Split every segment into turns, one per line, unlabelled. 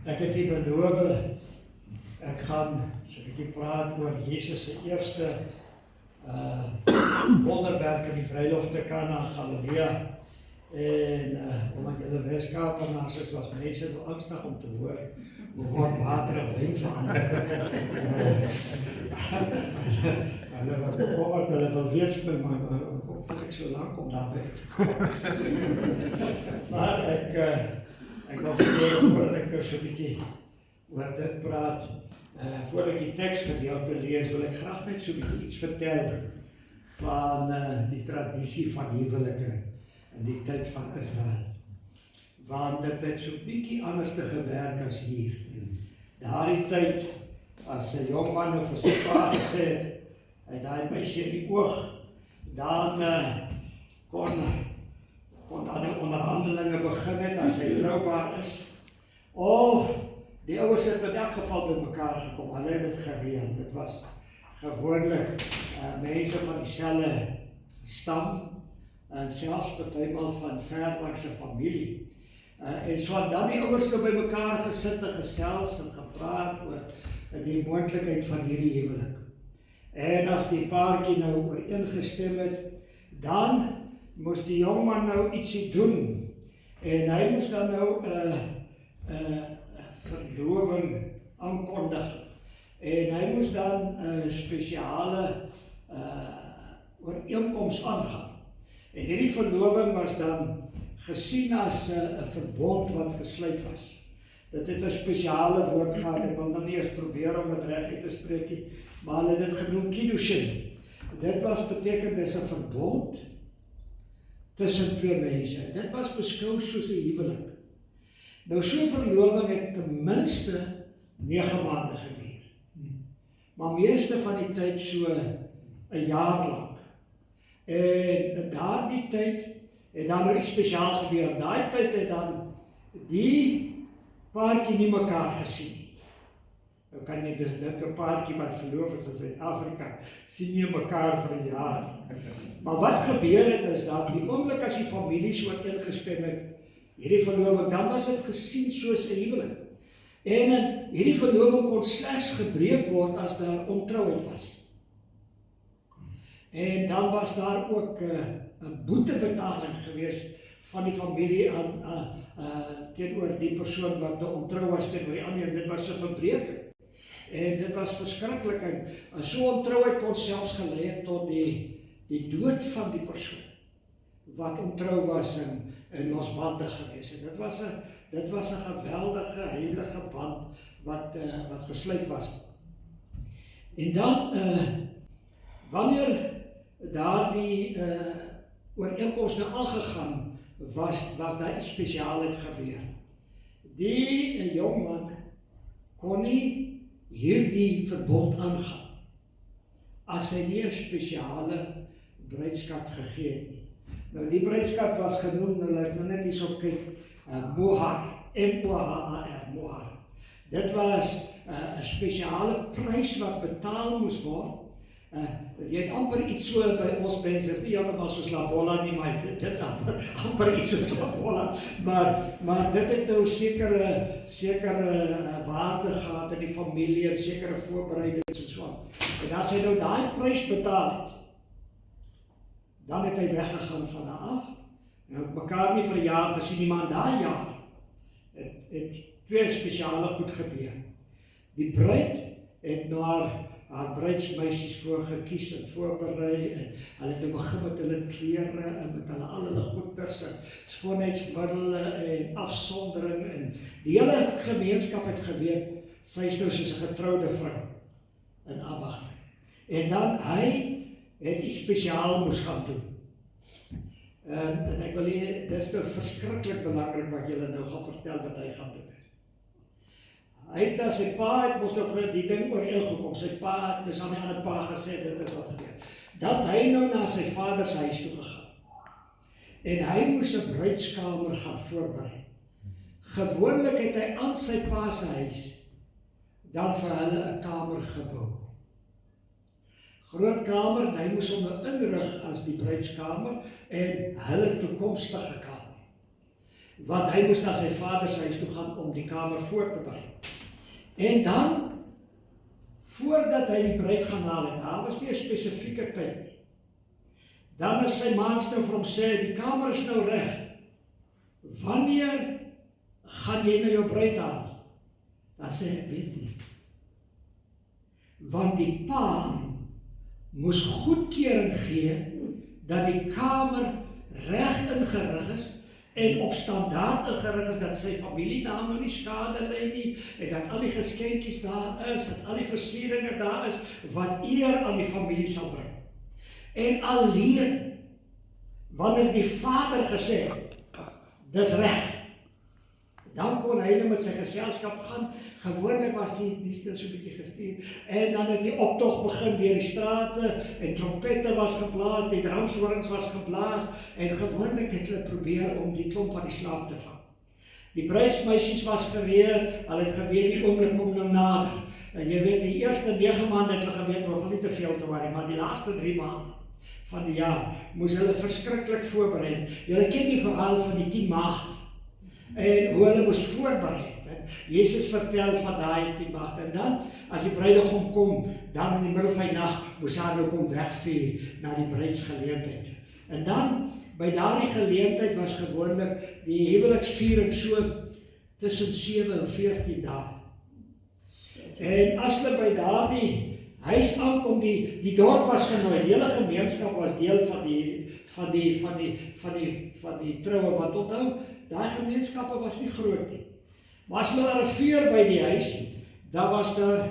Ek het die beloof, ek gaan so 'n bietjie praat oor Jesus se eerste wonderwerk in die bruiloft te Kana, Galilea. En omdat julle Weskapenaars is, was mense nou angstig om te hoor hoe word water en wyn verander. Hulle was bekommerd, hulle wil weet vir my, maar hoe kan ek so lank om daar weg? Maar ek wil vertel, voordat ek so 'n bietjie oor dit praat, voordat ek die teksgedeelte lees, wil ek graag net so 'n bietjie iets vertel van die tradisie van huwelike in die tyd van Israel. Want dit het so 'n bietjie anders te gewerk as hier. Daardie tyd, as 'n jong man nou vir sy pa gesê het, hy daai meisie in die oog, dan kon dan nou onderhandelinge begin het as hy troubaar is. Of die ouers het in elk geval by mekaar gekom, hulle het dit gereël. Dit was gewoonlik mense van dieselfde stam, en selfs partymal van verlangse familie. En so dan die ouers nou by mekaar gesit en gesels en gepraat oor die moontlikheid van hierdie huwelik. En as die paartjie nou ooreengestem het, dan moes die jongman nou ietsie doen. En hy moes dan nou verloving aankondig. En hy moes dan spesiale ooreenkoms aangaan. En hierdie verloving was dan gesien as 'n verbond wat gesluit was. Dit het 'n spesiale woord gehad, ek wil nou nie eens probeer om dit reg uit te spreek nie, maar hulle het dit genoem kiddushin. Dit beteken dis 'n verbond tussen twee mense. Dit was beskou soos 'n huwelik. Nou so 'n verloving het ten minste 9 maande geduur. Maar meeste van die tyd so 'n jaar lank. En in daardie tyd het dan nou iets spesiaals gebeur. Daai tyd het dan die paartjie nie mekaar gesien nie. Nou kan jy dink 'n paartjie wat verloof is in Suid-Afrika, sien nie mekaar vir 'n jaar. Maar wat gebeur het is dat die oomblik as die families ooreengestem het, hierdie verloving, dan was dit gesien soos 'n huwelik. En hierdie verloving kon slegs gebreek word as daar ontrouheid was. En dan was daar ook 'n boetebetaling gewees van die familie teenoor die persoon wat ontrou was teenoor die ander. Dit was 'n verbreking. En dit was verskriklik. En so ontrouheid kon selfs gelei het tot die dood van die persoon wat ontrou was en losbandig gewees het. Dit was 'n geweldige, heilige band wat gesluit was. En dan, wanneer daardie ooreenkoms nou aangegaan was daar iets spesiaals gebeur. Die jongman kon nie hierdie verbond aangaan as hy nie 'n spesiale bruidskap gegee het nie. Nou die bruidskap was genoem, hulle het nou net hierso kyk, mohar, M-O-H-A-R, mohar. Dit was 'n spesiale prys wat betaal moes word. Jy het amper iets so by ons mense, is nie heeltemal soos Labola nie, maar dit amper iets soos Labola, maar dit het nou sekere waarde gehad in die familie en sekere voorbereidings en so aan. En as hy nou daai prys betaal het, dan het hy weggegaan van daar af, en het mekaar nie vir 'n jaar gesien nie, maar in daai jaar het twee spesiale goed gebeur. Die bruid het na haar bruidsmeisies voorgekies en voorberei, en hulle het begin met hulle klere en met al hulle goeders en skoonheidsmiddels en afsondering, en die hele gemeenskap het geweet, sy is nou soos 'n getroude vrou in afwagting. En dan hy het iets spesiaal moes gaan doen. En ek wil hier, dit is nou verskriklik belangrik wat julle nou gaan vertel wat hy gaan doen. Hy het na sy pa, het mos nog die ding ooreengekom, sy pa het dus aan die ander pa gesê, dit is wat gebeur. Dat hy nou na sy vaders huis toe gegaan. En hy moes 'n bruidskamer gaan voorberei. Gewoonlik het hy aan sy pa se huis dan vir hulle 'n kamer gebou. groot kamer, en hy moes hom inrig as die bruidskamer en hulle toekomstige kamer. Want hy moes na sy vader se huis toe gaan om die kamer voor te berei. En dan, voordat hy die bruid gaan haal het, daar was nie 'n spesifieke tyd nie. Dan is sy maats nou vir hom sê, die kamer is nou reg. Wanneer gaan jy nou jou bruid haal? Dan sê ek weet nie. Want die pa moes goedkeuring gee dat die kamer reg ingerig is en op standaard ingerig is dat sy familienaam nou nie skade ly nie en dat al die geskenkies daar is en al die versieringe daar is wat eer aan die familie sal bring. En alleen wanneer die vader gesê het, dis reg, dan kon hy nou met sy geselskap gaan. Gewoonlik was die stil so 'n bietjie gestuur. En dan het die optog begin deur die strate en trompette was geblaas, die dramshorings was geblaas en gewoonlik het hulle probeer om die klomp aan die slaap te vang. Die bruidsmeisies was gereed, hulle het geweet die oomblik kom nou nader. En jy weet, die eerste 9 maande het hulle geweet, hoef nie te veel te worry, maar die laaste 3 maande van die jaar moes hulle verskriklik voorberei. Julle ken die verhaal van die 10 maagde en hoe hulle moes voorberei. Jesus vertel van daai 10 maagde en dan, as die bruidegom kom, dan in die middel van die nag, moes hy nou kom wegvier na die bruidsgeleentheid. En dan, by daardie geleentheid was gewoonlik die huweliksviering so tussen 7 en 14 dae. En as hulle by daardie huis aankom, die dorp was genooi, die hele gemeenskap was deel van die troue, want onthou, daai gemeenskappe was nie groot nie. Maar as hulle arriveer by die huis, dan was daar,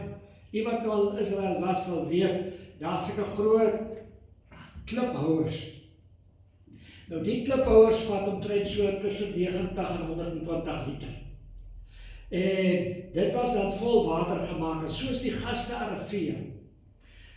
iemand nou al Israel was, sal weet, daar sulke groot kliphouers. Nou die kliphouers vat omtrent so tussen 90 en 120 liter. En dit was dan vol water gemaak, en soos die gaste arriveer,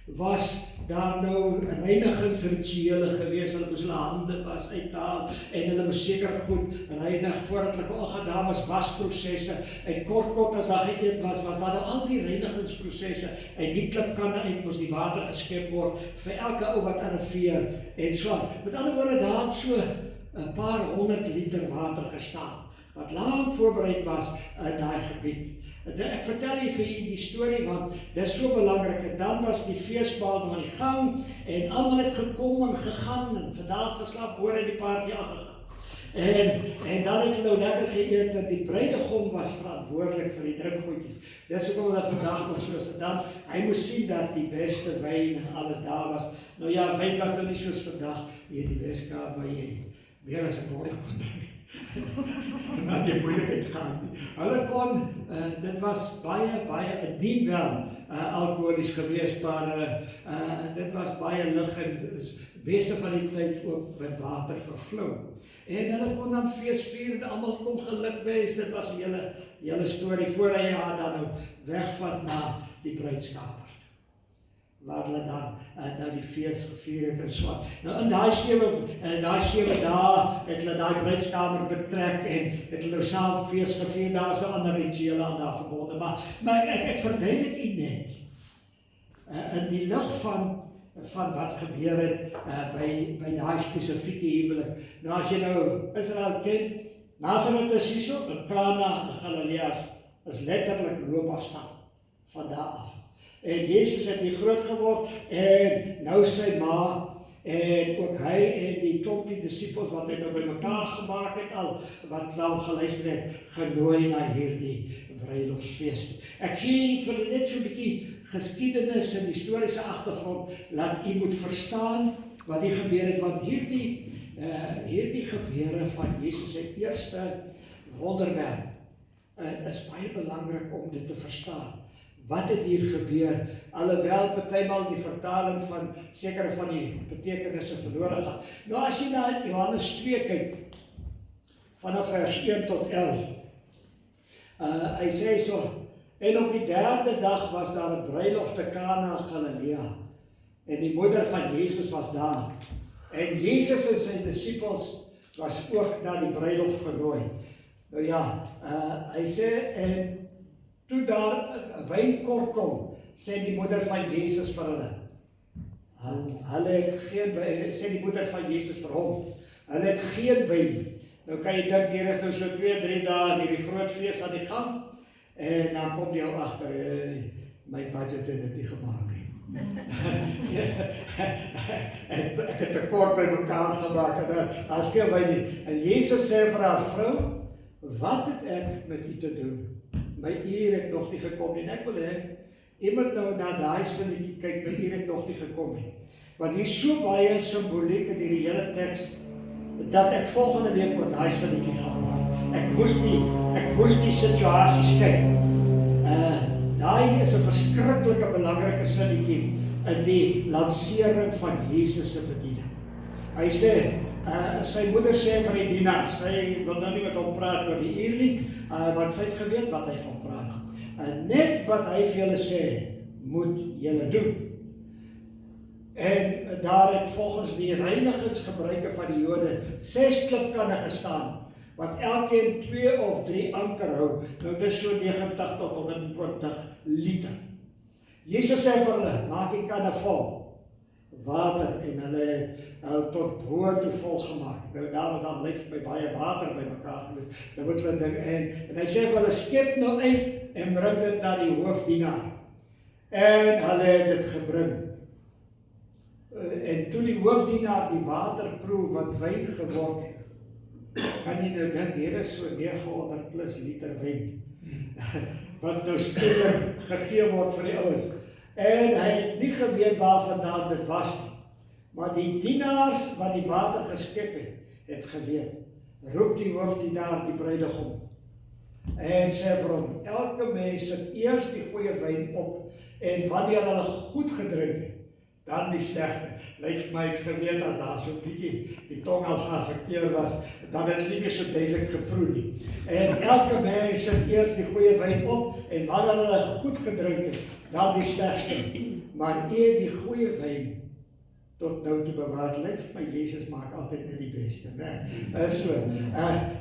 was daar nou reinigingsrituele gewees, hulle moes hulle hande was uithaal, en hulle moes seker goed reinig, voordat hulle gaan, daar was wasprosesse, en kort as daar geëet was daar nou al die reinigingsprosesse, en die klipkanne uit moes die water geskep word, vir elke ou wat arriveer, en so, met ander woorde, daar het so 'n paar 100 liter water gestaan, wat lank voorbereid was in daai gebied. Ek vertel hier vir julle die storie, want dit is so belangrik, en dan was die feesmaal aan die gang, en almal het gekom en gegaan, en vandaag geslaap, hoor hy die party aangegaan. En dan het hulle nou lekker geëet, en die bruidegom was verantwoordelik vir die drinkgoedjies. Dis ook omdat vandag nog soos dit dan, hy moes sien dat die beste wyn en alles daar was. Nou ja, wyn was nou nie soos vandag, hier die Weskaap, waar jy meer as 'n bottel kon drink. Na die moeilikheid gaan. Hulle kon, dit was baie, indien wel alkoholies gewees, maar dit was baie lig en meeste van die tyd ook met water vervlou. En hulle kon dan fees vier en almal kon geluk wees, dit was 'n hele storie, voor hy haar dan nou wegvat na die bruidskamer, waar hulle dan die fees gevier het en so. Nou in daai 7 dae het hulle daai bruidskamer betrek en het hulle saam fees gevier, daar is nou ander rituele aan daar verbonde, maar ek verduidelik u net, in die lig van wat gebeur het by daai spesifieke huwelik. Nou as jy nou Israel ken, Nazareth is hierso, en Kana in Galilea is letterlik loopafstand van daar af. En Jezus het hier groot geword, en nou sy ma, en ook hy en die klompie disciples wat hy nou by mekaar gemaak het al, wat nou geluister het, genooi na hierdie bruilofsfees. Ek gee vir net so 'n bietjie geskiedenis en historiese agtergrond, laat u moet verstaan wat hier gebeur het, want hierdie gebeure van Jezus se eerste wonderwerk, is baie belangrik om dit te verstaan. Wat het hier gebeur, alhoewel partymal die vertaling van sekere van die betekenisse verlore gaan. Nou as jy na Johannes 2 kyk, vanaf vers 1 tot 11, hy sê so, en op die 3de dag was daar 'n bruilof te Kana Galilea, en die moeder van Jezus was daar, en Jezus en sy disciples was ook na die bruilof genooi. Nou ja, hy sê, en toe daar 'n wynkork kom, sê die moeder van Jezus vir hulle, Hulle het geen wyn, sê die moeder van Jesus vir hom, hulle het geen wyn. Nou kan jy dink, hier is nou so 2-3 dae in die groot fees aan die gang, en dan kom jy agter, my budget het dit nie gemaak nie. Ek het 'n kort by mekaar gemaak, en as geen wyn nie. En Jesus sê vir haar vrou, wat het ek met u te doen? My uur het nog nie gekom nie. En ek wil hê, iemand nou na daai sinnetjie kyk, my uur het nog nie gekom nie. Want hier is so baie simboliek in hierdie hele teks, dat ek volgende week oor daai sinnetjie gaan praat. Ek moes die situasies kyk. Daai is 'n verskriklike belangrike sinnetjie in die lansering van Jesus se bediening. Hy sê, sy moeder sê vir die dienaar, sy wil nou nie met hom praat oor die uur nie, want sy het geweet wat hy van praat. Net wat hy vir julle sê, moet julle doen. En daar het volgens die reinigingsgebruike van die Jode 6 klipkanne gestaan, wat elkeen 2 of 3 anker hou. Nou dis so 90 tot 120 liter. Jesus sê vir hulle, maak die kanne vol water, en hulle het tot bo toe vol gemaak. Nou daar was aan lyk by baie water by mekaar gewees. Nou moet hulle ding, en hy sê vir hulle, skep nou uit en bring dit na die hoofdienaar. En hulle het dit gebring. En toe die hoofdienaar die water proe wat wyn geword het, kan jy nou dink, hier is so 900 plus liter wyn, wat nou skielik gegee word vir die ouens. En hy het nie geweet waarvandaan dit was nie. Maar die dienaars wat die water geskep het geweet. Roep die hoofdienaar die bruidegom en sê vir hom, elke mens sit eers die goeie wyn op, en wanneer hulle goed gedrink het, dan die slegte. Lyk vir my het geweet as daar so 'n bietjie die tong al geaffekteer was, dan het nie meer so duidelik geproe nie. En elke mens sit eers die goeie wyn op, en wanneer hulle goed gedrink het, dan die slegste. Maar eer die goeie wyn tot nou te bewaar, lyk vir my Jesus maak altyd net die beste, né? So,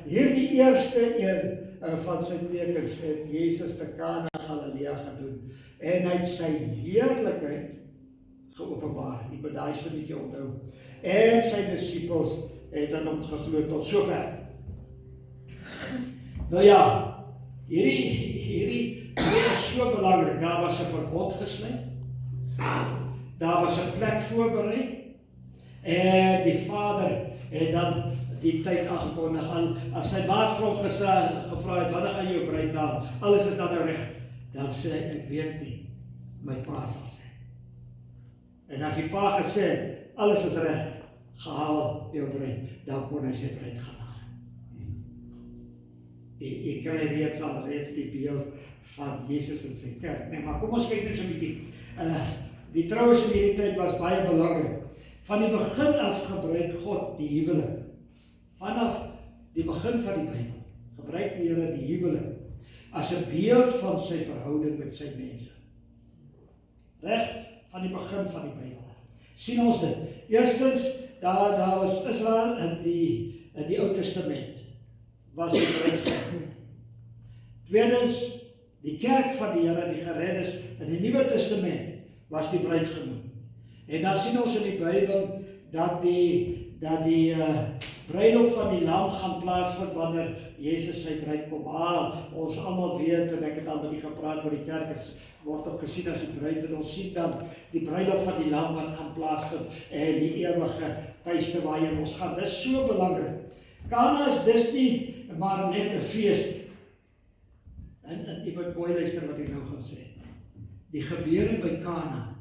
hierdie eerste een van sy tekens het Jesus te Kana Galilea gedoen, en hy het sy heerlikheid geopenbaar, die bedaai sinnetjie onthou, en sy disippels het aan hom geglo tot sover. Nou ja, hierdie is so belangrik, daar was 'n verbond gesluit, daar was 'n plek voorberei, en die Vader het dan die tyd aangekondig aan, as sy maat vir hom gevra het, wanneer gaan jy jou bruid haal? Alles is dan nou reg. Dan sê hy, ek weet nie, my pa sal sê. En as die pa gesê, alles is reg, gehaal jou bruid, dan kon hy sy bruid gaan haal. Jy kry reeds die beeld van Jesus in sy kerk. Nee, maar kom ons kyk net so 'n bietjie. Die troues in hierdie tyd was baie belangrik. Van die begin af gebruik God die huwelik. Vanaf die begin van die Bybel gebruik die Here die huwelik as 'n beeld van sy verhouding met sy mense. Reg van die begin van die Bybel. Sien ons dit. Eerstens, daar was Israel in die Ou Testament. Was die bruidegom. Tweedens, die kerk van die Here, die gereddes in die Nuwe Testament, was die bruidegom. En dan sien ons in die Bybel dat die bruiloft van die lam gaan plaasvind wanneer Jesus sy bruid kom haal. Ons almal weet, en ek het al met die gepraat oor die kerk, word ook gesien as die bruid, en ons sien dan die bruiloft van die lam wat gaan plaasvind, en die ewige tuiste waarheen ons gaan. Dit is so belangrik. Kana is dis nie maar net 'n fees. En jy moet mooi luister wat ek nou gaan sê. Die gebeure by Kana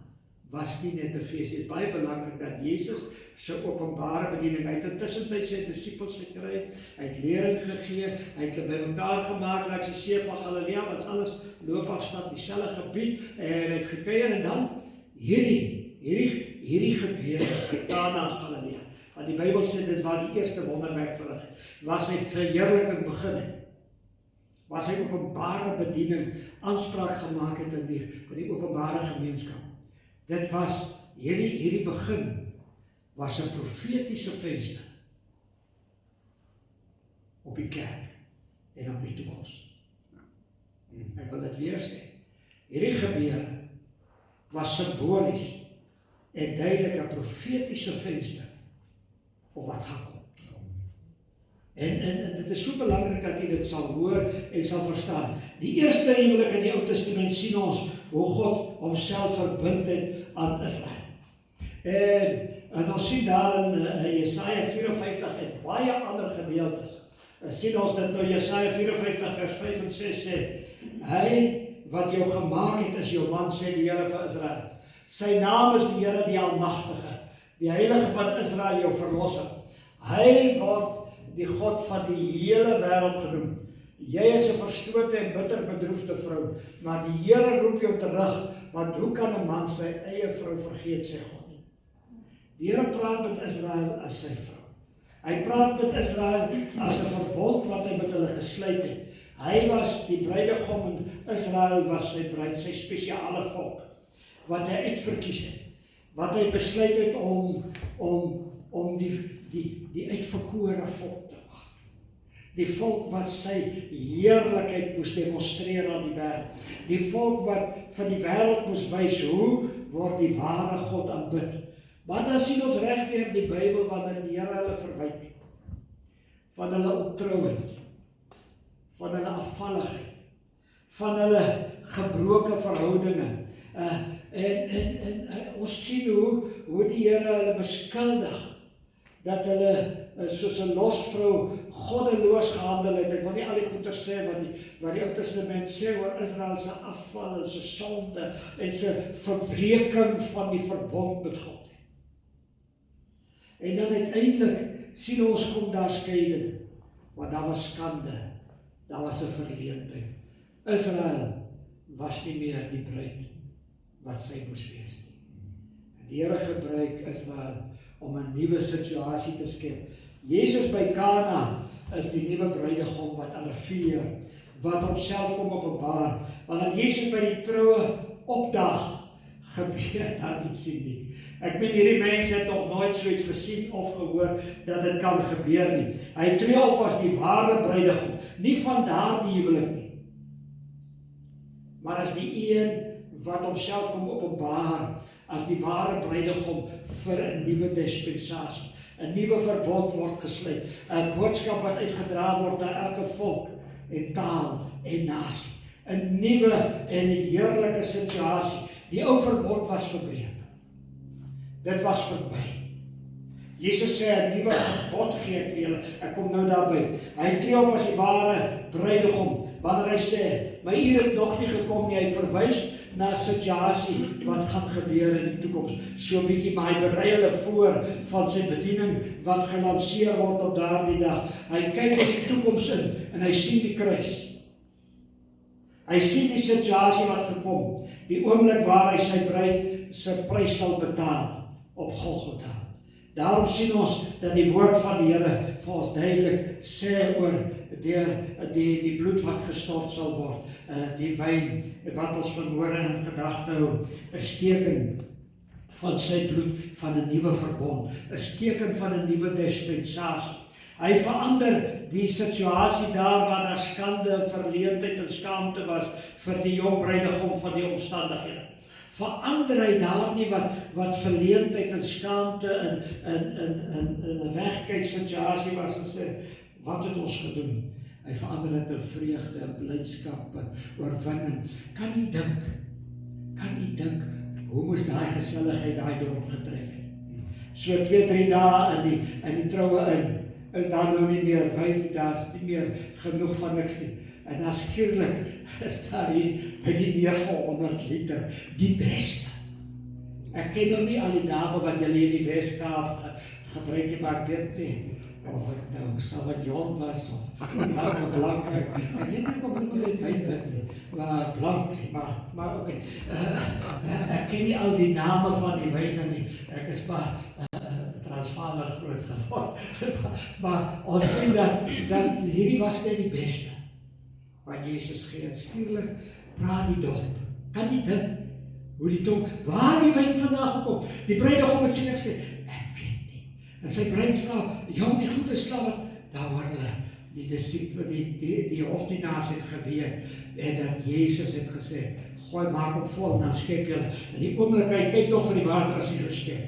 was nie net 'n fees. Dit is baie belangrik dat Jesus sy openbare bediening, hy het intussen sy disippels gekry, hy het lering gegee, hy het hulle bymekaar gemaak langs die see van Galilea, want alles loopafstand dieselfde gebied, en hy het gekuier, en dan hierdie gebeure by Kana Galilea. Want die Bybel sê dit waar die eerste wonderwerk verrig het, was sy verheerliking begin het. Was sy openbare bediening aanspraak gemaak het in die openbare gemeenskap. Dit was hierdie begin was 'n profetiese venster op die kerk en op die toekoms. Ek wil dit weer sê. Hierdie gebeure was simbolies en duidelik 'n profetiese venster op wat gaan kom. En dit is so belangrik dat jy dit sal hoor en sal verstaan. Die eerste huwelik in die Ou Testament sien ons hoe God homself verbind het aan Israel. En ons sien daar in Jesaja 54 en baie ander gedeeltes. Sien ons dit nou Jesaja 54 vers 5 en 6 sê, hy wat jou gemaak het is jou man, sê die Here vir Israel. Sy naam is die Here die Almagtige, die Heilige van Israel, jou verlosser. Hy word die God van die hele wêreld genoem. Jy is 'n verstote en bitter bedroefde vrou, maar die Here roep jou terug, want hoe kan 'n man sy eie vrou vergeet, sê God nie. Die Here praat met Israel as sy vrou. Hy praat met Israel as 'n verbond wat hy met hulle gesluit het. Hy was die bruidegom en Israel was sy bruid, sy spesiale volk, wat hy uitverkies het, wat hy besluit het om die uitverkore volk te maak. Die volk wat sy heerlikheid moes demonstreer aan die wêreld. Die volk wat van die wêreld moes wys hoe word die ware God aanbid. Maar dan sien ons reg deur die Bybel wanneer die Here hulle verwyd van hulle ontrouheid, van hulle afvalligheid, van hulle gebroke verhoudinge. En ons sien hoe die Here hulle beskuldig dat hulle soos 'n losvrou goddeloos gehandel het. Ek wil nie al die goeie sê wat die Ou Testament sê oor Israel se afval en se sonde en se verbreeking van die verbond met God. En dan uiteindelik sien ons kom daar skeiding, want daar was skande, daar was 'n verleentheid. Israel was nie meer die bruid wat sy moes wees nie. En die Here gebruik Israel om 'n nuwe situasie te skep. Jesus by Kana is die nuwe bruidegom wat arriveer, wat homself kom openbaar. Wanneer Jesus by die troue opdaag, gebeur daar iets nie. Ek meen hierdie mense het nog nooit so iets gesien of gehoor dat dit kan gebeur nie. Hy tree op as die ware bruidegom, nie van daardie huwelik nie, maar as die een wat homself kom openbaar as die ware bruidegom vir 'n nuwe dispensasie. 'n Nuwe verbond word gesluit, 'n boodskap wat uitgedra word na elke volk en taal en nasie. 'n Nuwe en 'n heerlike situasie. Die ou verbond was verbreek. Dit was verby. Jesus sê 'n nuwe verbond gee ek vir julle. Ek kom nou daarby. Hy tree op as die ware bruidegom. Wanneer hy sê, my uur het nog nie gekom nie, hy verwys na 'n situasie wat gaan gebeur in die toekoms. So 'n bietjie, maar hy berei hulle voor van sy bediening wat gelanseer word op daardie dag. Hy kyk in die toekoms in en hy sien die kruis. Hy sien die situasie wat gekom, die oomblik waar hy sy bruid se prys sal betaal op Golgotha. Daarom sien ons dat die woord van die Here vir ons duidelik sê oor die bloed wat gestort sal word, die wyn wat ons vanmôre in gedagte hou, is teken van sy bloed van 'n nuwe verbond, is teken van 'n nuwe dispensasie. Hy verander die situasie daar waar daar skande, verleentheid en skaamte was vir die jong bruidegom van die omstandighede. Verander hy daar nie wat verleentheid en skaamte in 'n wegkyk situasie was en sê, wat het ons gedoen? Hy verander dit in vreugde en blydskap en oorwinning. Kan u dink hoe moes daai geselligheid daai dorp getref het? So 2-3 dae in die troue is daar nou nie meer wyn nie, daar's nie meer genoeg van niks nie. En dan skielik is daar hier by die 900 liter, die beste. Ek ken nou nie al die name wat julle in die Weskaap gebruik nie, maar ek weet nie of het nou Sauvignon was of blank. Ek weet nie of dit wyn nie, maar blank, maar oké. Ek ken nie al die name van die wyne nie. Ek is maar Transvaaler groot geword. Maar ons sien dat hierdie was net die beste wat Jesus gee. En skielik praat die dorp. Kan jy dink hoe die tong, waar die wyn vandag gekom? Die bruidegom het sien ek sê, ek weet nie. En sy bruid vra, jong, die goeie slawe, daar hoor hulle, die disciples, die hofdienaars het geweet, en dat Jesus het gesê, gooi, maak hom vol, en dan skep jy. En die oomblik, hy kyk nog vir die water as hy so skep.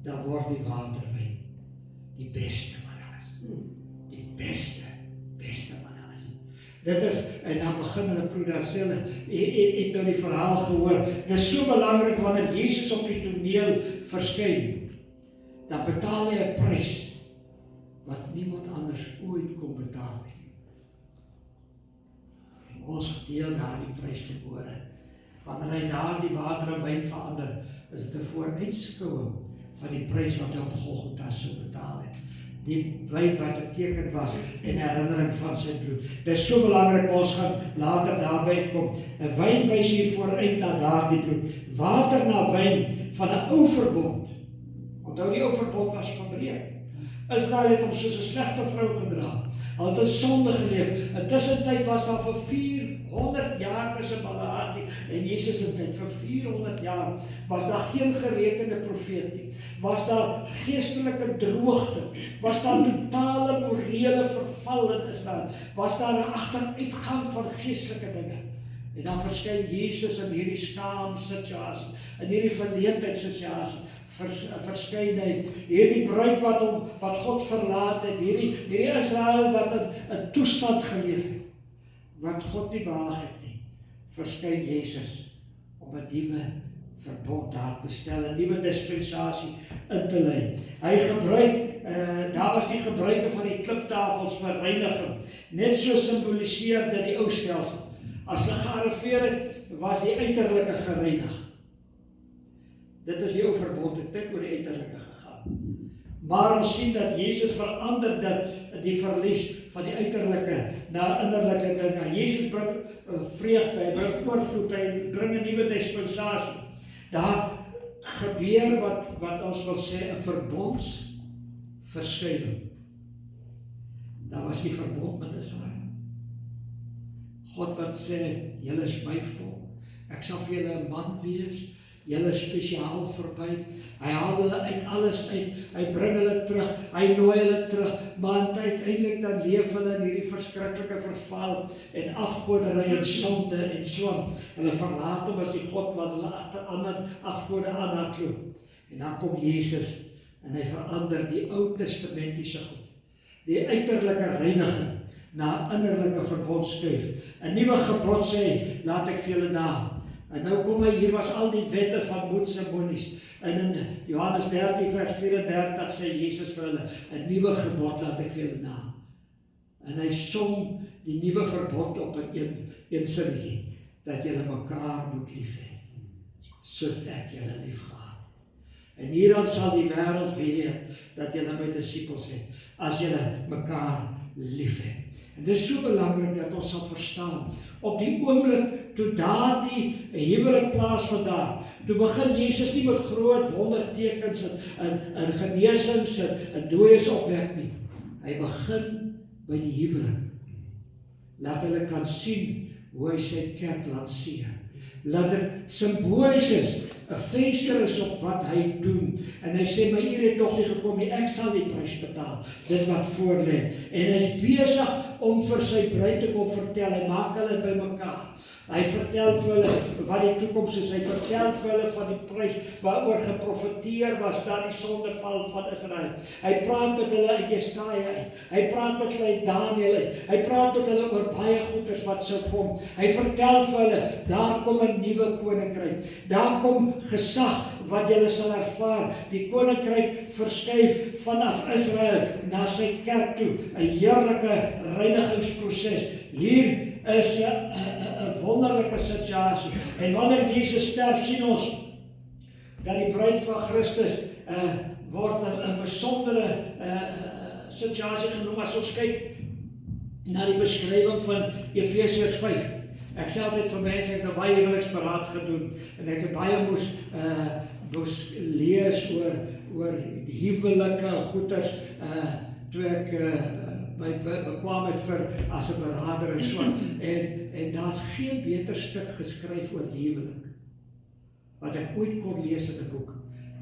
Dan word die waterwyn die beste wat daar is. Die beste wat daar is. Dit is, en dan begin hulle proe, daar sê hulle, het nou die verhaal gehoor, dit is so belangrik, wanneer Jesus op die toneel verskyn, dan betaal hy 'n prys, wat niemand anders ooit kon betaal nie. En ons gedeel daar die prys verloor. Wanneer hy daar die water en wyn verander, is dit 'n vooruitskouing van die prys wat hy op Golgotha sou betaal het. Die wyn wat 'n teken was en herinnering van sy bloed. Dit is so belangrik, ons gaan later daarby kom. 'n Wyn wys hier vooruit na daardie bloed. Water na wyn van 'n ou verbond. Onthou, die ou verbond was verbreek. Israel het hom soos 'n slegte vrou gedra. Hulle het in sonde geleef. Intussen tyd was daar vir 400 jaar tussen Malachi en Jesus se tyd. Vir 400 jaar was daar geen gerekende profeet nie. Was daar geestelike droogte. Was daar totale morele verval in Israel. Was daar 'n agteruitgang van geestelike dinge. En dan verskyn Jesus in hierdie skaamsituasie, in hierdie verleentheidssituasie. Verskyn hy, hierdie bruid wat God verlaat het, hierdie Israel wat in 'n toestand geleef het, wat God nie behaag het nie, verskyn Jesus om 'n nuwe verbond daar te stel, 'n nuwe dispensasie in te lei. Hy gebruik, daar was die gebruike van die kliptafels vir reiniging, net so simboliseer dit die ou stelsel. As hulle gearriveer het, was die uiterlike gereinig. Dit is die ou verbond, het net oor die uiterlike gegaan. Maar ons sien dat Jesus verander dit, die verlies van die uiterlike na innerlike dinge. Jesus bring vreugde, hy bring oorvloed, hy bring 'n nuwe dispensasie. Daar gebeur wat ons wil sê 'n verbondsverskuiwing. Daar was die verbond met Israel. God wat sê, julle is my volk, ek sal vir julle 'n man wees, julle is spesiaal verby. Hy haal hulle uit alles uit, hy bring hulle terug, hy nooi hulle terug, maar uiteindelik dan leef hulle in hierdie verskriklike verval en afgoderry en sonde en so. Hulle verlaat hom as die God wat hulle agter ander afgode aanhardloop. En dan kom Jesus en hy verander die Ou Testamentiese goed, die uiterlike reiniging na innerlike verbond skuif. 'n Nuwe gebod sê, laat ek vir julle na. En nou kom hy, hier was al die wette van moedsembolies. En in Johannes 13 vers 34 sê Jesus vir hulle, 'n nuwe gebod laat ek vir julle na. En hy som die nuwe verbod op in een sinnetjie, dat julle mekaar moet lief hê, soos ek julle lief gehad. En hieraan sal die wêreld weet dat julle my disippels het, as julle mekaar lief het. En dit is so belangrik dat ons sal verstaan, op die oomblik toe daardie huwelik plaasvind daar, toe begin Jesus nie met groot wondertekens en genesings en dooies opwek nie. Hy begin by die huwelik. Laat hulle kan sien hoe hy sy kerk lanseer. Laat dit simbolies is, 'n venster is op wat hy doen. En hy sê, my uur het nog nie gekom nie, ek sal die prys betaal, dit wat voor lê. En hy is besig om vir sy bruid te kom vertel, hy maak hulle bymekaar. Hy vertel vir hulle wat die toekoms is, hy vertel vir hulle van die prys waaroor geprofeteer was, daar die sondeval van Israel. Hy praat met hulle uit Jesaja uit, hy praat met hulle uit Daniël uit, hy praat met hulle oor baie goeders wat sou kom. Hy vertel vir hulle, daar kom 'n nuwe koninkryk, daar kom gesag wat julle sal ervaar. Die koninkryk verskuif vanaf Israel na sy kerk toe, 'n heerlike reinigingsproses. Hier is 'n wonderlike situasie. En wanneer Jesus sterf, sien ons dat die bruid van Christus word 'n besondere situasie genoem. As ons kyk na die beskrywing van Efesiërs 5. Ek sê altyd vir mense, ek het baie huweliksberaad gedoen en ek het baie moes lees oor die huwelike goeders toe ek my bekwaamheid vir as 'n beraader en so. En daar's geen beter stuk geskryf oor die huwelik wat ek ooit kon lees in 'n boek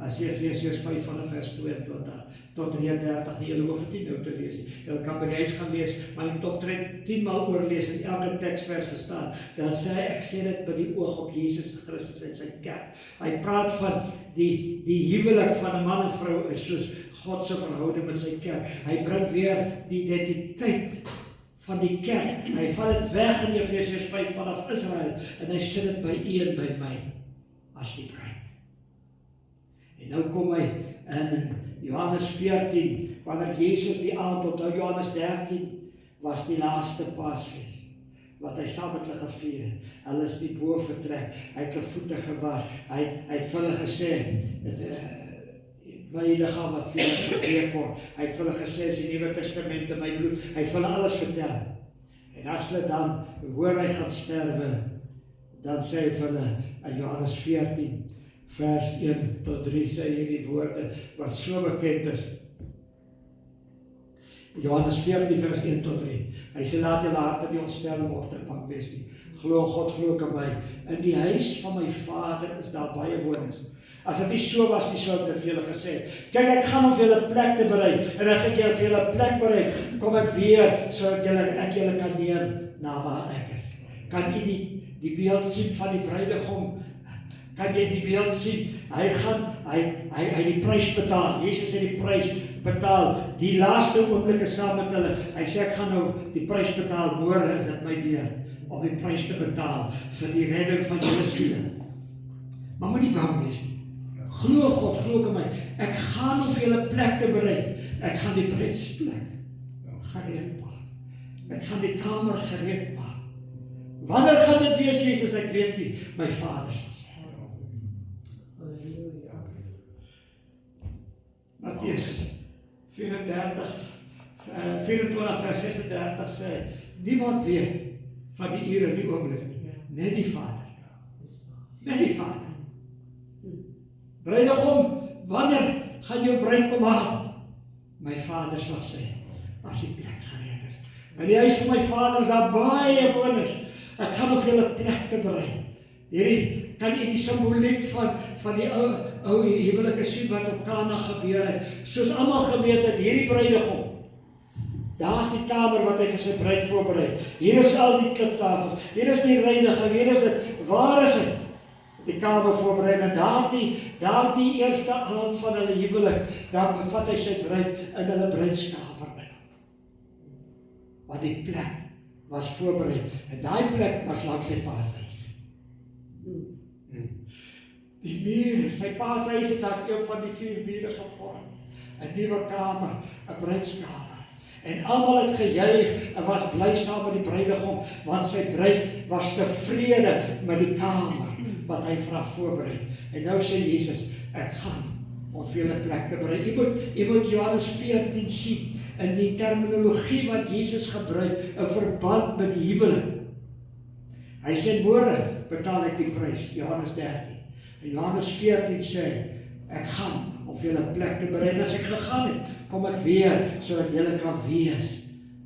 as jy Efesiërs 5 vanaf vers 22 tot 33, nie julle hoef dit nou te lees nie. Julle kan by die huis gaan lees, maar jy moet optrek 10 maal oorlees en elke teksvers verstaan. Dan sê hy, ek sê dit by die oog op Jesus Christus en sy kerk. Hy praat van die huwelik van 'n man en vrou is soos God se verhouding met sy kerk. Hy bring weer die identiteit van die kerk. Hy vat dit weg in Efesiërs 5 vanaf Israel en hy sit dit by u en by my as die bruid. En nou kom hy in Johannes 14, wanneer Jesus die aand, onthou Johannes 13, was die laaste Paasfees, wat hy saam met hulle gevier het. Hulle is nie bo vertrek, hy het hulle voete gewas, hy het vir hulle gesê, my liggaam wat vir julle gebreek word, hy het vir hulle gesê, is die Nuwe Testament in my bloed, hy het vir hulle alles vertel. En as hulle dan hoor hy gaan sterwe, dan sê hy vir hulle in Johannes 14, vers 1 tot 3 sê hierdie woorde wat so bekend is. Johannes 14 vers 1 tot 3. Hy sê laat julle harte nie ontstel word en bang wees nie. Glo God, glo in my. In die huis van my Vader is daar baie wonings. As dit nie so was nie, sou ek dit vir julle gesê. Kyk, ek gaan om vir julle plek te berei. En as ek vir julle plek berei, kom ek weer sodat ek julle kan neem na waar ek is. Kan u die beeld sien van die bruidegom? Kan jy die beeld sien? Hy die prys betaal. Jesus het die prys betaal. Die laaste oomblikke saam met hulle. Hy sê ek gaan nou die prys betaal. Môre is dit my beurt om die prys te betaal vir die redding van julle siele. Maar moet nie bang wees nie. Glo God, glo in my. Ek gaan om vir julle plek te berei. Ek gaan die bruidsplek gereed maak. Ek gaan die kamer gereed maak. Wanneer gaan dit wees, Jesus? Ek weet nie. My Vader sal sê. Mattheus 24 vers 36 sê, niemand weet van die ure en die oomblik nie, net die Vader. Net die Vader. Bruidegom, wanneer gaan jou bruid kom haal? My Vader sal sê, as die plek gereed is. In die huis van my Vader is daar baie wonings. Ek gaan nog julle plek te berei. Hierdie kan jy die simboliek van die ou huwelike sien wat op Kana gebeur het. Soos almal geweet het, hierdie bruidegom, daar is die kamer wat hy vir sy bruid voorberei. Hier is al die kliptafels, hier is die reiniging, hier is dit, waar is dit? Die kamer voorberei, en daardie eerste aand van hulle huwelik, dan bevat hy sy bruid in hulle bruidskamer in. Want die plek was voorberei, en daai plek was langs sy paashuis. Die mure, sy paashuis het daar van die 4 mure gevorm, 'n nuwe kamer, 'n bruidskamer. En almal het gejuig en was bly saam met die bruidegom, want sy bruid was tevrede met die kamer wat hy vir haar voorberei. En nou sê Jesus, ek gaan om vir julle plek te berei. Jy moet Johannes 14 sien, in die terminologie wat Jesus gebruik, in verband met die huwelik. Hy sê, môre betaal ek die prys, Johannes 13. En Johannes 14 sê, ek gaan om vir julle plek te berei. En as ek gegaan het, kom ek weer, sodat julle kan wees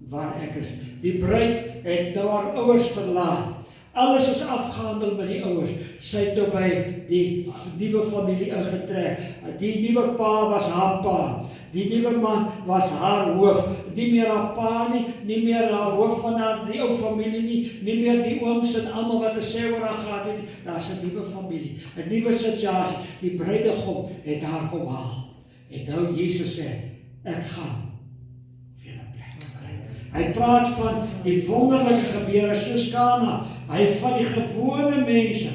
waar ek is. Die bruid het nou haar ouers verlaat. Alles is afgehandel met die ouers. Sy het nou by die nuwe familie ingetrek. Die nuwe pa was haar pa. Die nuwe man was haar hoof. Nie meer haar pa nie meer haar hoof van die ou familie nie meer die ooms en almal wat 'n sê oor haar gehad het. Daar's 'n nuwe familie, 'n nuwe situasie. Die bruidegom het haar kom haal. En nou Jesus sê, ek gaan vir julle plek berei. Hy praat van die wonderlike gebeure soos Kana. Hy vat die gewone mense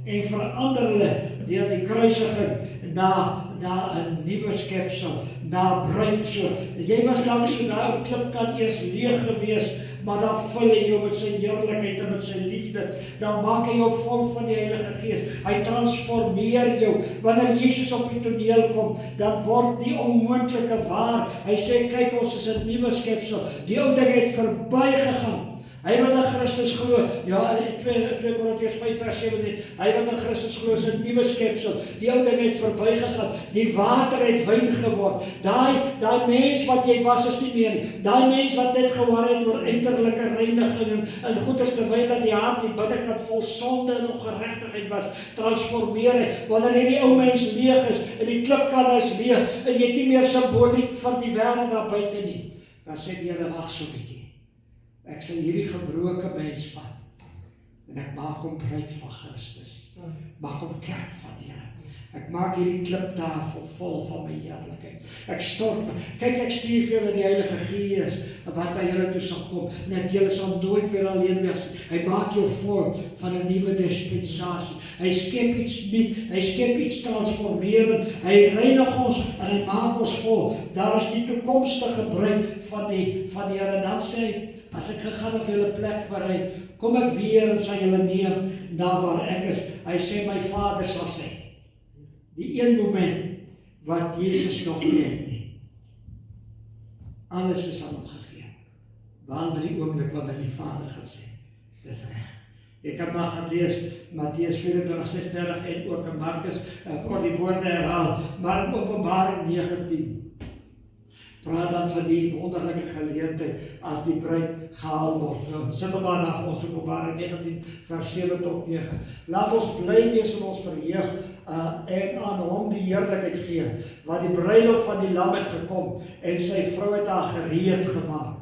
en verander hulle deur die kruisiging na 'n nuwe skepsel, na bruid. Jy was langs so daai klip kan eers leeg gewees, maar dan vul hy jou met sy heerlikheid en met sy liefde. Dan maak hy jou vol van die Heilige Gees. Hy transformeer jou. Wanneer Jesus op die toneel kom, dan word die onmoontlike waar. Hy sê, kyk, ons is 'n nuwe skepsel. Die ou ding het verby gegaan. Hy wat in Christus glo, ja, 2 Korintiërs 5 vers 17, hy wat in Christus glo is 'n nuwe skepsel. Die ou ding het verbygegaan, die water het wyn geword. Daai mens wat jy was is nie meer nie. Daai mens wat net geword het oor uiterlike reiniging en goeders terwyl dat die hart die binnekant vol sonde en ongeregtigheid was, transformeer hy. Wanneer die ou mens leeg is en die klipkan is leeg en jy het nie meer simboliek van die wêreld daar buite nie, dan sê die Here, wag so 'n bietjie. Ek sal hierdie gebroke mens vat en ek maak hom bruid van Christus. Maak hom kerk van die Here. Ek maak hierdie kliptafel vol van my heerlikheid. Ek stort, kyk ek stuur vir julle die Heilige Gees wat by julle toe sal kom, net julle sal nooit weer alleen wees. Hy maak jou vol van 'n nuwe dispensasie. Hy skep iets nuut, hy skep iets transformerend, hy reinig ons en hy maak ons vol. Daar is die toekomstige bruid van die Here. Dan sê hy, as ek gegaan of julle plek berei, kom ek weer en sal julle neem daar waar ek is. Hy sê, my Vader sal sê, die een moment wat Jesus nog nie het nie. Alles is aan hom gegee. Behalwe die oomblik wanneer die Vader gaan sê, dis reg. Ek kan maar gaan lees Matteus 24:36 en ook in Markus, oor die woorde herhaal, maar in Openbaring 19 praat dan van die wonderlike geleentheid as die bruid gehaal word. Nou, sit hom maar na ons Openbaring 19 vers 7 tot 9. Laat ons bly wees in ons verheug en aan hom die heerlikheid gee, want die bruiloft van die lam het gekom en sy vrou het haar gereed gemaak.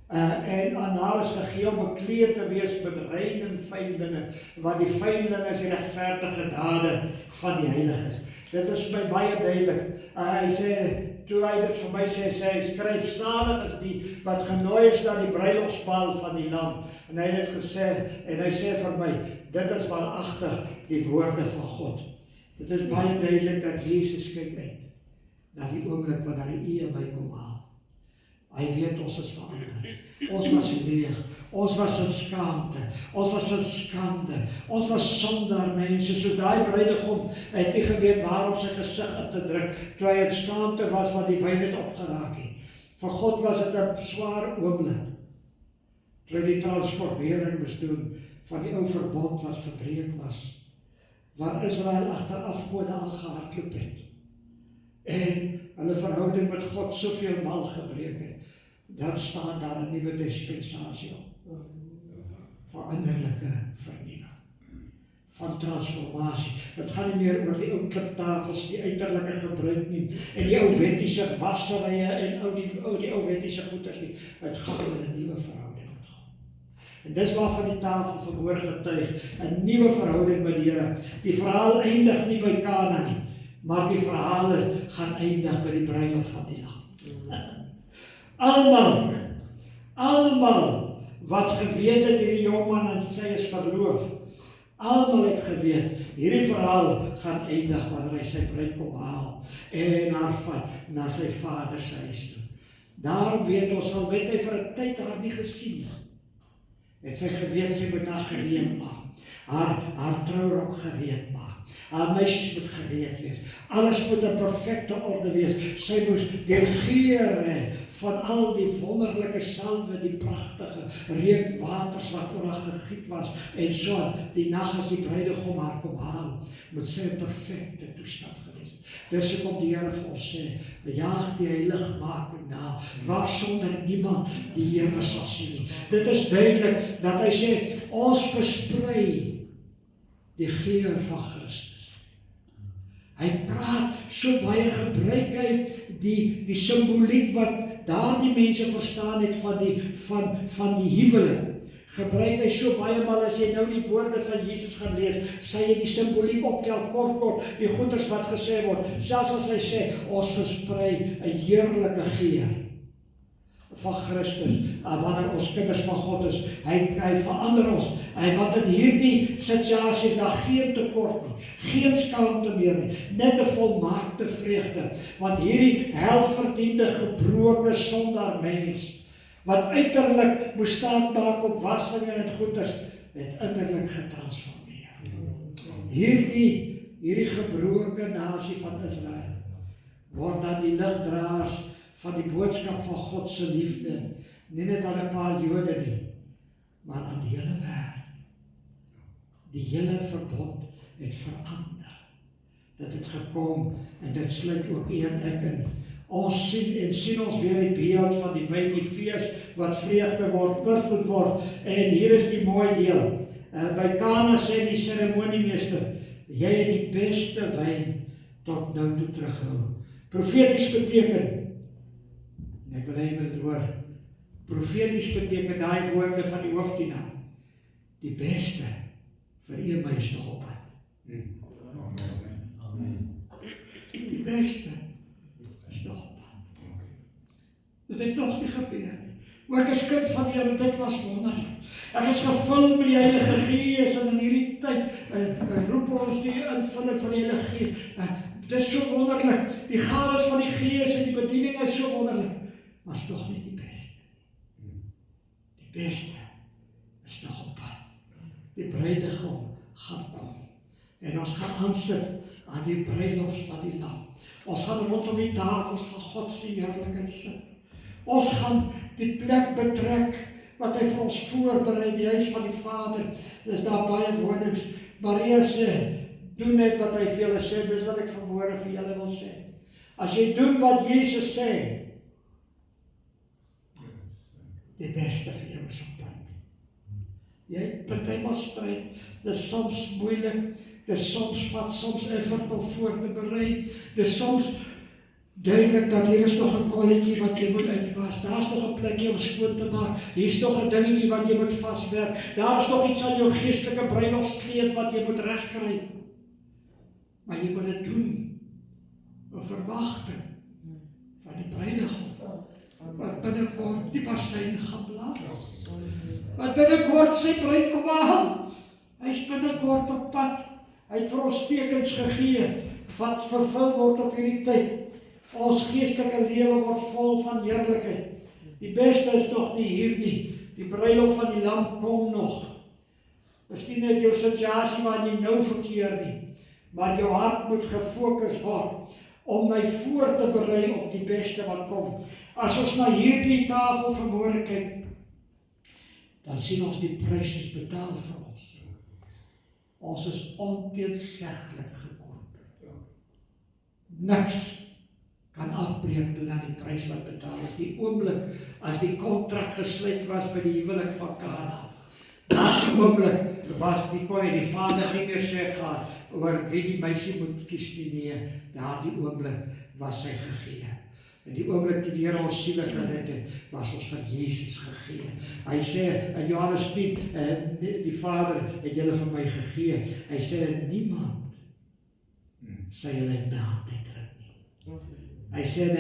En aan haar is gegee om bekleed te wees met rein en fyn linne, want die fyn linne is die regverdige dade van die heiliges. Dit is my baie duidelik. Hy sê, toe hy dit vir my sê, hy skryf, salig is die wat genooi is na die bruilofsmaal van die lam. En hy het dit gesê, en hy sê vir my, dit is waaragtig die woorde van God. Dit is baie duidelik dat Jesus kyk uit na die oomblik wanneer hy en my kom haal. Hy weet ons is verander. Ons was leeg, ons was in skaamte, ons was in skande, ons was sondaar mense, soos daai bruidegom het nie geweet waar om sy gesig in te druk, toe hy in skaamte was wat die wyn het opgeraak het. Vir God was dit 'n swaar oomblik, toe die transformering moes doen van die ou verbond wat verbreek was, waar Israel agter afgode aangehardloop het, en hulle verhouding met God soveel mal gebreek het. Dan staan daar 'n nuwe dispensasie op. Veranderlike vernuwing. Van transformasie. Dit gaan nie meer oor die ou kliptafels, die uiterlike gebruik nie, en die ou wettiese wasserye en die ou wettiese goeders nie. Dit gaan oor 'n nuwe verhouding met God. En dis waarvan die tafel vanmôre getuig, 'n nuwe verhouding met die Here. Die verhaal eindig nie by Kana nie, maar die verhaal gaan eindig by die bruiloft van die Lam. Almal wat geweet het hierdie jongman en sy is verloof, almal het geweet, hierdie verhaal gaan eindig wanneer hy sy bruid kom haal en haar vat na sy vader se huis toe. Daarom weet ons al, weet hy vir 'n tyd haar nie gesien nie, het sy geweet sy moet haar gereed maak, haar trourok gereed maak. Haar meisies moet gereed wees. Alles moet 'n perfekte orde wees. Sy moet die geur hê van al die wonderlike salwe, die pragtige reukaters wat oor haar gegiet was. En so, die nag as die bruidegom haar kom haal, moet sy 'n perfekte toestand gewees het. Dis hoekom die Here vir ons sê, jaag die heiligmaking na, waar sonder niemand die Here sal sien nie. Dit is duidelik dat hy sê, ons versprei die geur van Christus. Hy praat, so baie gebruik hy die simboliek wat daardie mense verstaan het van die huwelik. Gebruik hy so baie, maar as jy nou die woorde van Jesus gaan lees, sê hy die simboliek optel kort, die goeders wat gesê word, selfs as hy sê, ons versprei 'n heerlike geur van Christus, wanneer ons kinders van God is, hy verander ons, want in hierdie situasie is daar geen tekort nie, geen skaamte meer nie, net 'n volmaakte vreugde, want hierdie helverdiende gebroke sondaar mens, wat uiterlik moes staat maak op wassinge en goeders, het innerlik getransformeer. Hierdie gebroke nasie van Israel, word dan die ligdraers van die boodskap van God se liefde, nie net aan 'n paar Jode nie, maar aan die hele wêreld. Die hele verbond het verander. Dit het gekom, en dit sluit ook een ek in. Ons sien ons weer die beeld van die wyn, die fees, wat vreugde word, oorvloed word, en hier is die mooi deel. By Kana sê die seremoniemeester, jy het die beste wyn tot nou toe teruggehou. Profeties beteken, en ek wil hê jy moet dit hoor, profeties beteken daai woorde van die hoofdienaar, die beste vir my is nog op pad. Amen. Die beste is nog op pad. Dit het nog nie gebeur nie. Maar ek is kind van die Here, dit was wonderlik. Ek is gevul met die Heilige Gees, en in hierdie tyd roep ons die invulling van die Heilige Gees. Dit is so wonderlik. Die gawes van die Gees en die bediening is so wonderlik. Maar is nog nie die beste. Die beste is nog op pad. Die bruidegom gaan kom. En ons gaan aansit aan die bruiloft van die Lam. Ons gaan rondom die tafels van God se heerlikheid sit. Ons gaan die plek betrek wat hy vir ons voorberei, die huis van die Vader. Dis daar baie wonings. Maria sê, doen net wat hy vir julle sê, dis wat ek vanmôre vir julle wil sê. As jy doen wat Jesus sê, die beste vir jou is op pad. Jy partymal stryd, dit is soms moeilik, dit is soms vat, soms effort om voor te berei, dit is soms duidelik dat hier is nog 'n kolletjie wat jy moet uitwas, daar is nog 'n plekjie om skoon te maak, hier is nog 'n dingetjie wat jy moet vaswerk, daar is nog iets aan jou geestelike bruilofskleed wat jy moet regkry. Maar jy moet dit doen, 'n verwagting van die bruidegom, wat binnekort die bassein gaan blaas, wat binnekort sy bruid kom haal. Hy is binnekort op pad, hy het vir ons tekens gegee, wat vervul word op hierdie tyd. Ons geestelike lewe word vol van heerlikheid. Die beste is nog nie hier nie. Die bruiloft van die Lam kom nog. Dis nie net jou situasie waarin jy nou verkeer nie, maar jou hart moet gefokus word om my voor te berei op die beste wat kom. As ons na hierdie tafel vanmôre kyk, dan sien ons die prys is betaal vir ons. Ons is onteenseglik gekoop. Niks kan afbreek doen aan die prys wat betaal is. Die oomblik as die kontrak gesluit was by die huwelik van Kana, daardie oomblik was die vader nie meer sê gaan oor wie die meisie moet kies nie, daardie oomblik was sy gegee. En die oomblik toe die Here ons siele gered het, was ons vir Jesus gegee. Hy sê in Johannes 10, die Vader het julle vir my gegee. Hy sê niemand sê julle uit my hand uitruk nie. Hy sê,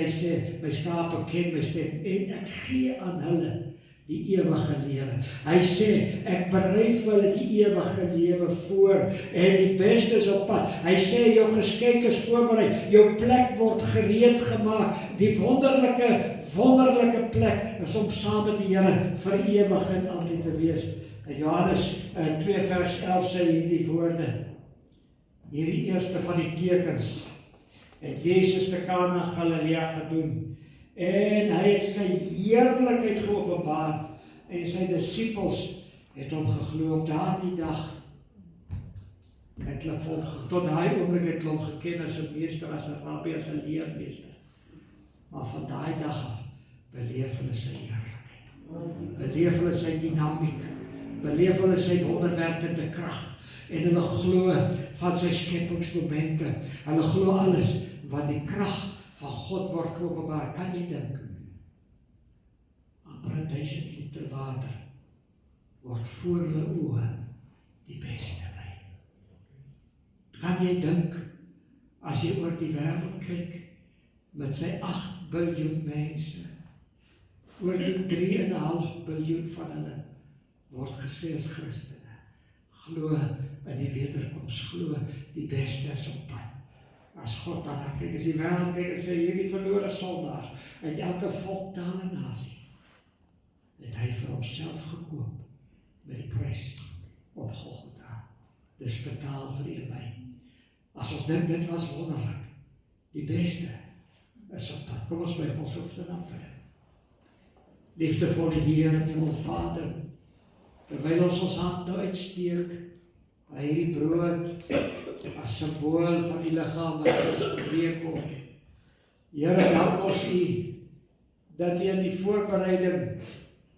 my skape ken my stem, en ek gee aan hulle die ewige lewe. Hy sê, ek berei vir hulle die ewige lewe voor, en die beste is op pad. Hy sê, jou geskenk is voorberei, jou plek word gereed gemaak, die wonderlike plek is om saam met die Here vir ewig en altyd te wees. En Johannes 2 vers 11 sê hierdie woorde, hierdie eerste van die tekens, het Jesus te Kana Galilea gedoen, en hy het sy heerlikheid geopenbaar, en sy disippels het hom geglo. Op daardie dag het hulle volg, tot daai oomblik het hulle hom geken as 'n meester, as 'n rabbi, as 'n leermeester. Maar van daai dag af beleef hulle sy heerlikheid, beleef hulle sy dinamiek, beleef hulle sy wonderwerkende krag, en hulle glo van sy skepingsmomente, hulle glo alles wat die krag van God word geopenbaar. Kan jy dink? Amper 1000 liter water word voor hulle oë die beste wyn. Kan jy dink, as jy oor die wêreld kyk, met sy 8 biljoen mense, oor die 3,5 biljoen van hulle word gesê as Christene, glo in die wederkoms, glo die beste is op pad. As God daarna kyk, as die wêreld kyk en sê, hierdie verlore sondaars, uit elke volk, taal en nasie, het hy vir homself gekoop, met die prys op Golgotha. Dis betaal vir u my. As ons dink, dit was wonderlik, die beste is op pad. Kom ons buig ons hoofde na bid. Liefdevolle Heer en Hemel Vader, terwyl ons hand nou uitsteek, hy hierdie brood as symbool van die liggaam wat ons gebreek word. Here, dank ons U, dat U in die voorbereiding,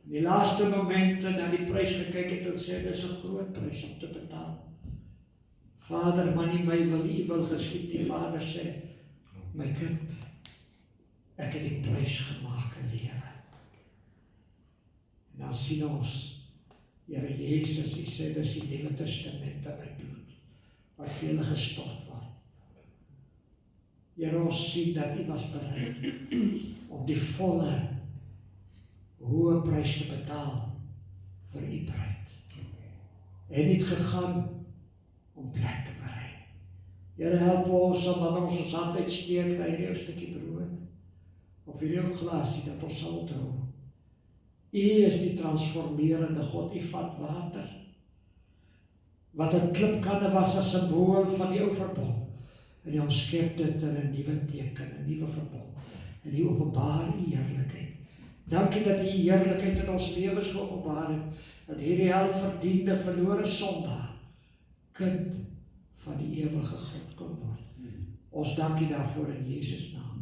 in die laaste momente na die prys gekyk het en sê, dis 'n groot prys om te betaal. Vader, maar nie my wil, U wil geskied. Die Vader sê, my kind, ek het die prys gemaak in lewe. En dan sien ons, Here Jesus, U sê, dis die Nuwe Testament in my bloed, wat vir julle gestort word. Here, ons sien dat U was bereid om die volle, hoë prys te betaal vir U bruid. En het gegaan om plek te berei. Here, help ons om wanneer ons hand uitsteek na hierdie stukkie brood, of hierdie glasie, dat ons sal onthou. U is die transformerende God, U vat water, wat 'n klipkanne was as symbool van die ou verbond, en U omskep dit in 'n nuwe teken, 'n nuwe verbond, en U openbaar U heerlikheid. Dankie dat U heerlikheid in ons lewens geopenbaar het, dat hierdie helverdiende verlore sondaar kind van die ewige God kon word. Ons dankie daarvoor in Jesus naam.